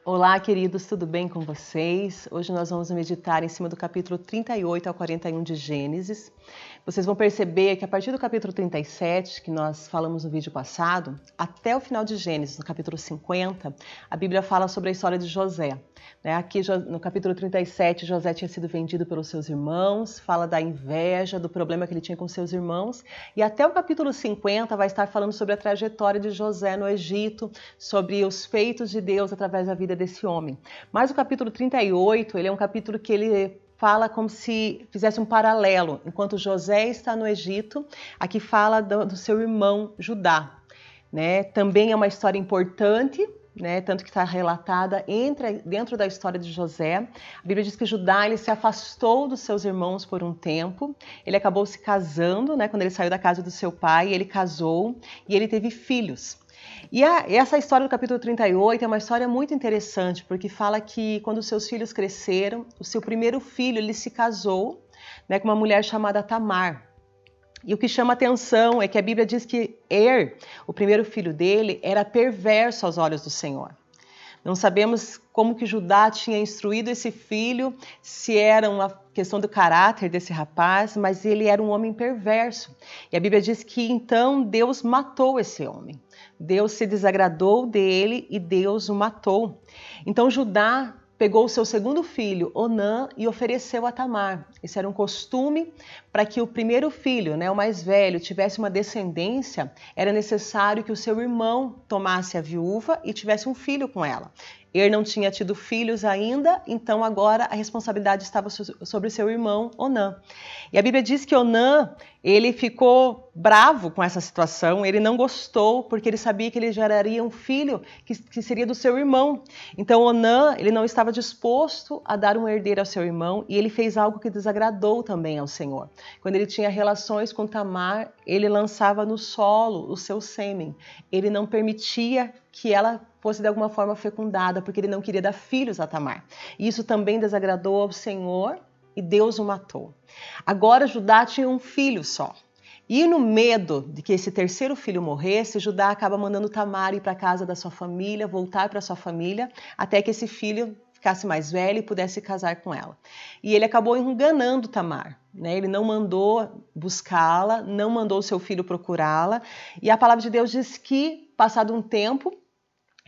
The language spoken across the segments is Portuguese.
Olá, queridos, tudo bem com vocês? Hoje nós vamos meditar em cima do capítulo 38 ao 41 de Gênesis. Vocês vão perceber que a partir do capítulo 37, que nós falamos no vídeo passado, até o final de Gênesis, no capítulo 50, a Bíblia fala sobre a história de José. Aqui no capítulo 37, José tinha sido vendido pelos seus irmãos, fala da inveja, do problema que ele tinha com seus irmãos, e até o capítulo 50 vai estar falando sobre a trajetória de José no Egito, sobre os feitos de Deus através da vida desse homem. Mas o capítulo 38, ele é um capítulo que ele fala como se fizesse um paralelo. Enquanto José está no Egito, aqui fala do seu irmão Judá. Também é uma história importante, tanto que está relatada dentro da história de José. A Bíblia diz que Judá ele se afastou dos seus irmãos por um tempo. Ele acabou se casando, quando ele saiu da casa do seu pai, ele casou e ele teve filhos. E essa história do capítulo 38 é uma história muito interessante, porque fala que quando seus filhos cresceram, o seu primeiro filho ele se casou com uma mulher chamada Tamar. E o que chama atenção é que a Bíblia diz que o primeiro filho dele, era perverso aos olhos do Senhor. Não sabemos como que Judá tinha instruído esse filho, se era uma questão do caráter desse rapaz, mas ele era um homem perverso. E a Bíblia diz que então Deus matou esse homem. Deus se desagradou dele e Deus o matou. Então Judá pegou o seu segundo filho, Onã, e ofereceu a Tamar. Esse era um costume para que o primeiro filho, o mais velho, tivesse uma descendência, era necessário que o seu irmão tomasse a viúva e tivesse um filho com ela. Ele não tinha tido filhos ainda, então agora a responsabilidade estava sobre seu irmão, Onã. E a Bíblia diz que Onã, ele ficou bravo com essa situação, ele não gostou, porque ele sabia que ele geraria um filho que seria do seu irmão. Então Onã, ele não estava disposto a dar um herdeiro ao seu irmão, e ele fez algo que desagradou também ao Senhor. Quando ele tinha relações com Tamar, ele lançava no solo o seu sêmen. Ele não permitia que ela fosse de alguma forma fecundada, porque ele não queria dar filhos a Tamar. E isso também desagradou ao Senhor e Deus o matou. Agora Judá tinha um filho só. E no medo de que esse terceiro filho morresse, Judá acaba mandando Tamar ir para a casa da sua família, voltar para a sua família, até que esse filho ficasse mais velho e pudesse casar com ela. E ele acabou enganando Tamar. Ele não mandou buscá-la, não mandou seu filho procurá-la. E a palavra de Deus diz que, passado um tempo,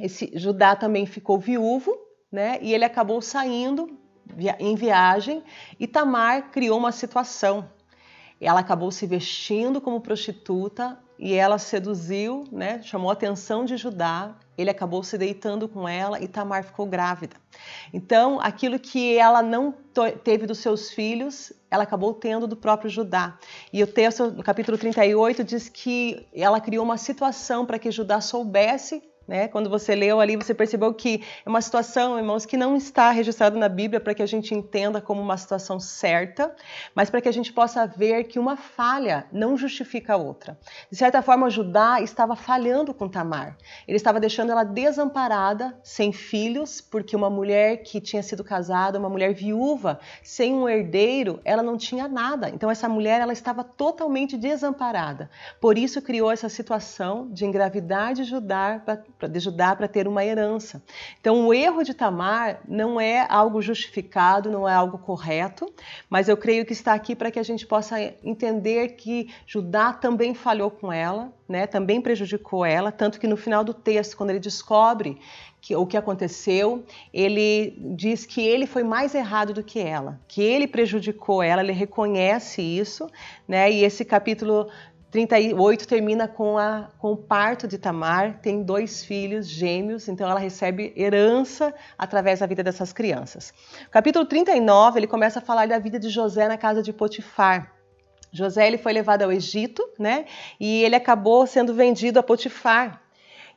esse Judá também ficou viúvo, e ele acabou saindo em viagem, e Tamar criou uma situação. Ela acabou se vestindo como prostituta e ela seduziu, chamou a atenção de Judá, ele acabou se deitando com ela e Tamar ficou grávida. Então, aquilo que ela não teve dos seus filhos, ela acabou tendo do próprio Judá. E o texto, no capítulo 38, diz que ela criou uma situação para que Judá soubesse. Quando você leu ali, você percebeu que é uma situação, irmãos, que não está registrada na Bíblia para que a gente entenda como uma situação certa, mas para que a gente possa ver que uma falha não justifica a outra. De certa forma, Judá estava falhando com Tamar. Ele estava deixando ela desamparada, sem filhos, porque uma mulher que tinha sido casada, uma mulher viúva, sem um herdeiro, ela não tinha nada. Então essa mulher ela estava totalmente desamparada. Por isso criou essa situação de engravidar de Judá para ter uma herança. Então o erro de Tamar não é algo justificado, não é algo correto, mas eu creio que está aqui para que a gente possa entender que Judá também falhou com ela, também prejudicou ela, tanto que no final do texto, quando ele descobre o que aconteceu, ele diz que ele foi mais errado do que ela, que ele prejudicou ela, ele reconhece isso, e esse capítulo 38 termina com o parto de Tamar, tem 2 filhos gêmeos, então ela recebe herança através da vida dessas crianças. O capítulo 39, ele começa a falar da vida de José na casa de Potifar. José ele foi levado ao Egito, e ele acabou sendo vendido a Potifar,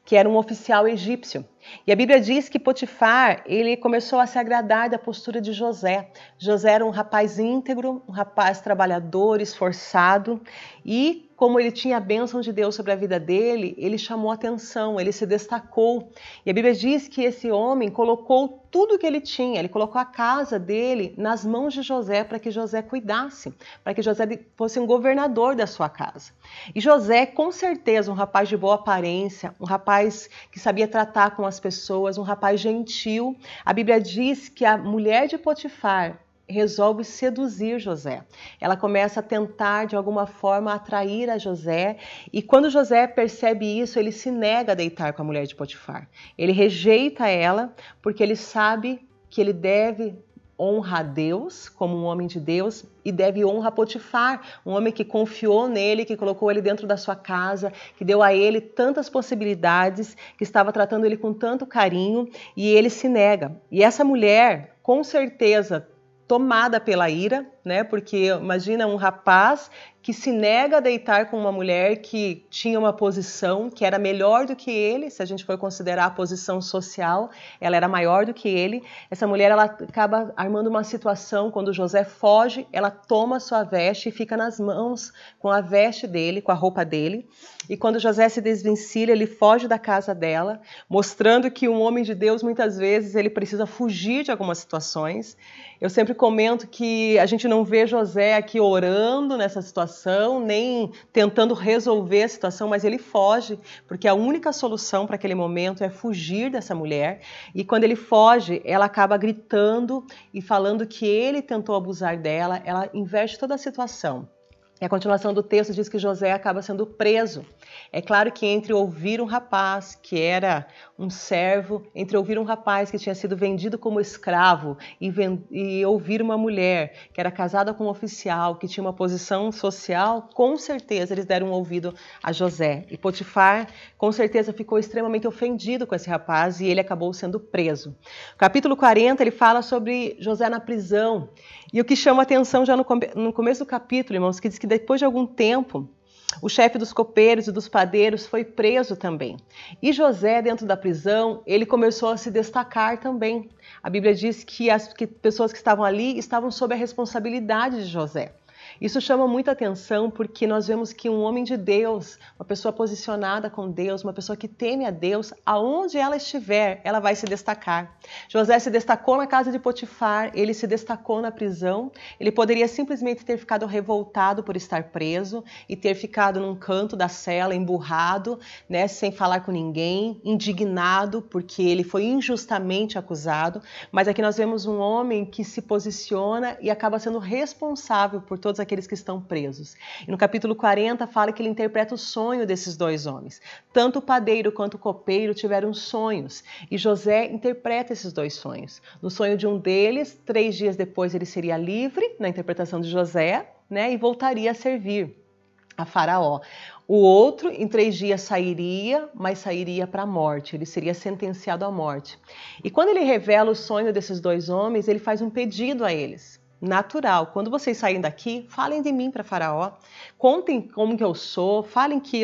que era um oficial egípcio. E a Bíblia diz que Potifar, ele começou a se agradar da postura de José. José era um rapaz íntegro, um rapaz trabalhador, esforçado, e como ele tinha a bênção de Deus sobre a vida dele, ele chamou atenção, ele se destacou. E a Bíblia diz que esse homem colocou tudo o que ele tinha, ele colocou a casa dele nas mãos de José para que José cuidasse, para que José fosse um governador da sua casa. E José, com certeza, um rapaz de boa aparência, um rapaz que sabia tratar com as pessoas, um rapaz gentil. A Bíblia diz que a mulher de Potifar resolve seduzir José. Ela começa a tentar, de alguma forma, atrair a José. E quando José percebe isso, ele se nega a deitar com a mulher de Potifar. Ele rejeita ela, porque ele sabe que ele deve honrar a Deus, como um homem de Deus, e deve honrar Potifar, um homem que confiou nele, que colocou ele dentro da sua casa, que deu a ele tantas possibilidades, que estava tratando ele com tanto carinho, e ele se nega. E essa mulher, com certeza, tomada pela ira, né? Porque imagina um rapaz que se nega a deitar com uma mulher que tinha uma posição que era melhor do que ele, se a gente for considerar a posição social, ela era maior do que ele. Essa mulher, ela acaba armando uma situação, quando José foge, ela toma sua veste e fica nas mãos com a veste dele, com a roupa dele. E quando José se desvencilha, ele foge da casa dela, mostrando que um homem de Deus, muitas vezes, ele precisa fugir de algumas situações. Eu sempre comento que a gente não vê José aqui orando nessa situação, nem tentando resolver a situação, mas ele foge, porque a única solução para aquele momento é fugir dessa mulher. E quando ele foge, ela acaba gritando e falando que ele tentou abusar dela, ela inverte toda a situação. E a continuação do texto diz que José acaba sendo preso. É claro que entre ouvir um rapaz que era um servo, entre ouvir um rapaz que tinha sido vendido como escravo e ouvir uma mulher que era casada com um oficial, que tinha uma posição social, com certeza eles deram um ouvido a José. E Potifar, com certeza, ficou extremamente ofendido com esse rapaz e ele acabou sendo preso. O capítulo 40, ele fala sobre José na prisão. E o que chama a atenção já no começo do capítulo, irmãos, que diz que depois de algum tempo, o chefe dos copeiros e dos padeiros foi preso também. E José, dentro da prisão, ele começou a se destacar também. A Bíblia diz que as pessoas que estavam ali estavam sob a responsabilidade de José. Isso chama muita atenção porque nós vemos que um homem de Deus, uma pessoa posicionada com Deus, uma pessoa que teme a Deus, aonde ela estiver, ela vai se destacar. José se destacou na casa de Potifar, ele se destacou na prisão, ele poderia simplesmente ter ficado revoltado por estar preso e ter ficado num canto da cela, emburrado, né, sem falar com ninguém, indignado porque ele foi injustamente acusado, mas aqui nós vemos um homem que se posiciona e acaba sendo responsável por todos aqueles que estão presos. E no capítulo 40 fala que ele interpreta o sonho desses dois homens. Tanto o padeiro quanto o copeiro tiveram sonhos e José interpreta esses dois sonhos. No sonho de um deles, 3 dias depois ele seria livre, na interpretação de José, né, e voltaria a servir a Faraó. O outro, em 3 dias sairia, mas sairia para a morte, ele seria sentenciado à morte. E quando ele revela o sonho desses dois homens, ele faz um pedido a eles. Natural, quando vocês saírem daqui, falem de mim para Faraó, contem como que eu sou, falem que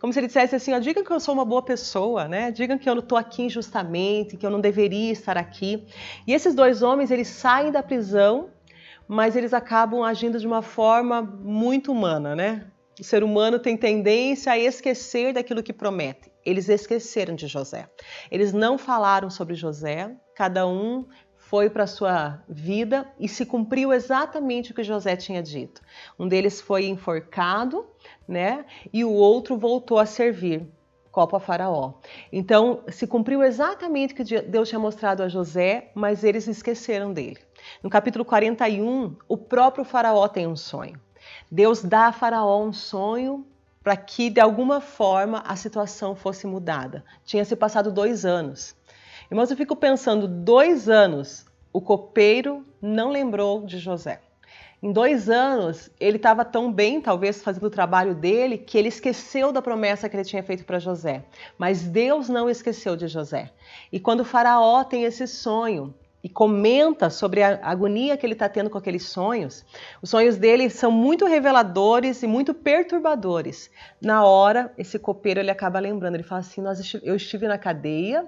como se ele dissesse assim, ó, digam que eu sou uma boa pessoa, né? Digam que eu não estou aqui injustamente, que eu não deveria estar aqui. E esses dois homens, eles saem da prisão, mas eles acabam agindo de uma forma muito humana, né? O ser humano tem tendência a esquecer daquilo que promete. Eles esqueceram de José. Eles não falaram sobre José, cada um foi para a sua vida e se cumpriu exatamente o que José tinha dito. Um deles foi enforcado, né? E o outro voltou a servir, copo a Faraó. Então, se cumpriu exatamente o que Deus tinha mostrado a José, mas eles esqueceram dele. No capítulo 41, o próprio Faraó tem um sonho. Deus dá a Faraó um sonho para que, de alguma forma, a situação fosse mudada. Tinha se passado 2 anos. Irmãos, eu fico pensando, 2 anos, o copeiro não lembrou de José. Em 2 anos, ele estava tão bem, talvez fazendo o trabalho dele, que ele esqueceu da promessa que ele tinha feito para José. Mas Deus não esqueceu de José. E quando o Faraó tem esse sonho e comenta sobre a agonia que ele está tendo com aqueles sonhos, os sonhos dele são muito reveladores e muito perturbadores. Na hora, esse copeiro ele acaba lembrando, ele fala assim, eu estive na cadeia,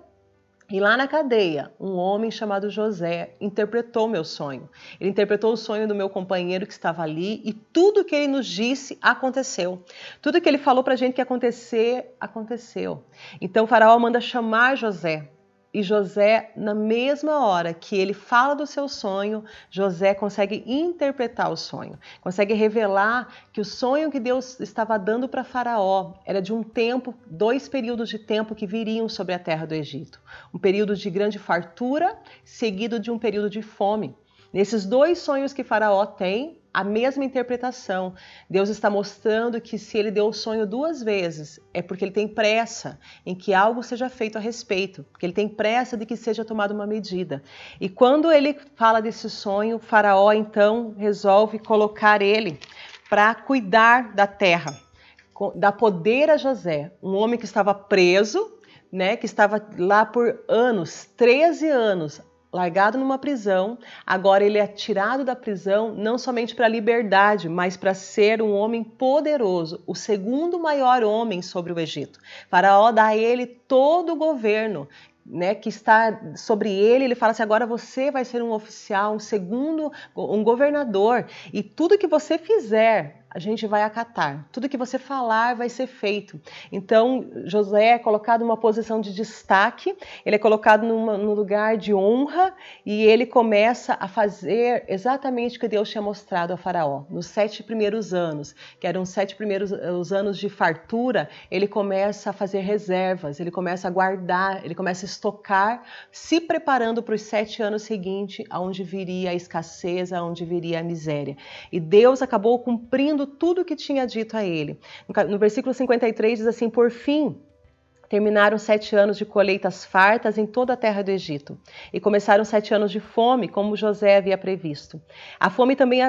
E lá na cadeia, um homem chamado José interpretou meu sonho. Ele interpretou o sonho do meu companheiro que estava ali e tudo que ele nos disse aconteceu. Tudo que ele falou para a gente que ia acontecer, aconteceu. Então o faraó manda chamar José. E José, na mesma hora que ele fala do seu sonho, José consegue interpretar o sonho, consegue revelar que o sonho que Deus estava dando para Faraó era de um tempo, 2 períodos de tempo que viriam sobre a terra do Egito. Um período de grande fartura, seguido de um período de fome. Nesses 2 sonhos que Faraó tem, a mesma interpretação. Deus está mostrando que se ele deu o sonho 2 vezes, é porque ele tem pressa em que algo seja feito a respeito, porque ele tem pressa de que seja tomada uma medida. E quando ele fala desse sonho, Faraó então resolve colocar ele para cuidar da terra, dar poder a José, um homem que estava preso, que estava lá por anos, 13 anos, largado numa prisão. Agora ele é tirado da prisão não somente para a liberdade, mas para ser um homem poderoso, o segundo maior homem sobre o Egito. Faraó dá a ele todo o governo, que está sobre ele. Ele fala assim: agora você vai ser um oficial, um governador, e tudo que você fizer a gente vai acatar. Tudo que você falar vai ser feito. Então, José é colocado numa posição de destaque, ele é colocado num lugar de honra e ele começa a fazer exatamente o que Deus tinha mostrado a Faraó. Nos 7 primeiros anos, que eram os 7 primeiros os anos de fartura, ele começa a fazer reservas, ele começa a guardar, ele começa a estocar, se preparando para os 7 anos seguintes, onde viria a escassez, onde viria a miséria. E Deus acabou cumprindo tudo o que tinha dito a ele. No versículo 53 diz assim: por fim, terminaram 7 anos de colheitas fartas em toda a terra do Egito. E começaram 7 anos de fome, como José havia previsto. A fome também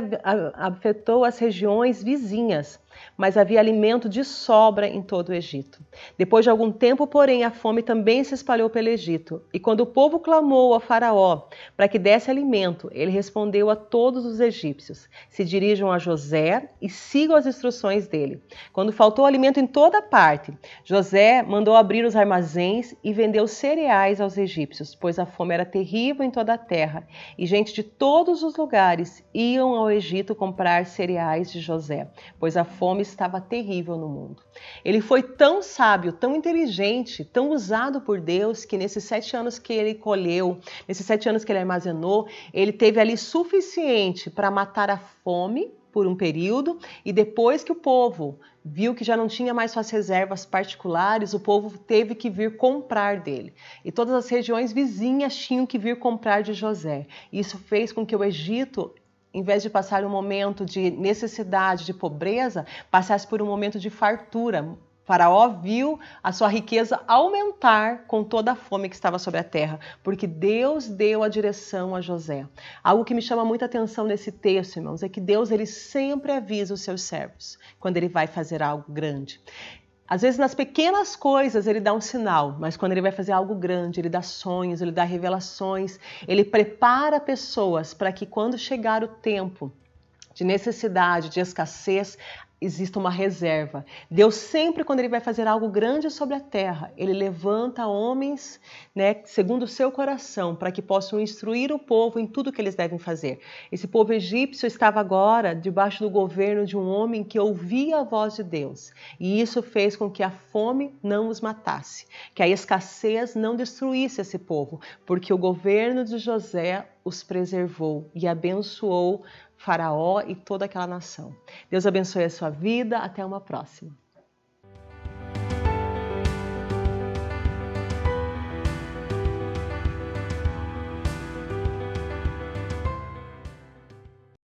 afetou as regiões vizinhas, mas havia alimento de sobra em todo o Egito. Depois de algum tempo, porém, a fome também se espalhou pelo Egito. E quando o povo clamou a Faraó para que desse alimento, ele respondeu a todos os egípcios: se dirijam a José e sigam as instruções dele. Quando faltou alimento em toda parte, José mandou abrir os armazéns e vendeu cereais aos egípcios, pois a fome era terrível em toda a terra, e gente de todos os lugares iam ao Egito comprar cereais de José, pois a fome estava terrível no mundo. Ele foi tão sábio, tão inteligente, tão usado por Deus, que nesses 7 anos que ele colheu, nesses 7 anos que ele armazenou, ele teve ali suficiente para matar a fome por um período, e depois que o povo viu que já não tinha mais suas reservas particulares, o povo teve que vir comprar dele. E todas as regiões vizinhas tinham que vir comprar de José. Isso fez com que o Egito, em vez de passar um momento de necessidade, de pobreza, passasse por um momento de fartura. Faraó viu a sua riqueza aumentar com toda a fome que estava sobre a terra, porque Deus deu a direção a José. Algo que me chama muita atenção nesse texto, irmãos, é que Deus ele sempre avisa os seus servos quando ele vai fazer algo grande. Às vezes nas pequenas coisas ele dá um sinal, mas quando ele vai fazer algo grande, ele dá sonhos, ele dá revelações, ele prepara pessoas para que quando chegar o tempo de necessidade, de escassez, existe uma reserva. Deus sempre, quando ele vai fazer algo grande sobre a terra, ele levanta homens, segundo o seu coração, para que possam instruir o povo em tudo que eles devem fazer. Esse povo egípcio estava agora debaixo do governo de um homem que ouvia a voz de Deus. E isso fez com que a fome não os matasse, que a escassez não destruísse esse povo, porque o governo de José os preservou e abençoou Faraó e toda aquela nação. Deus abençoe a sua vida. Até uma próxima.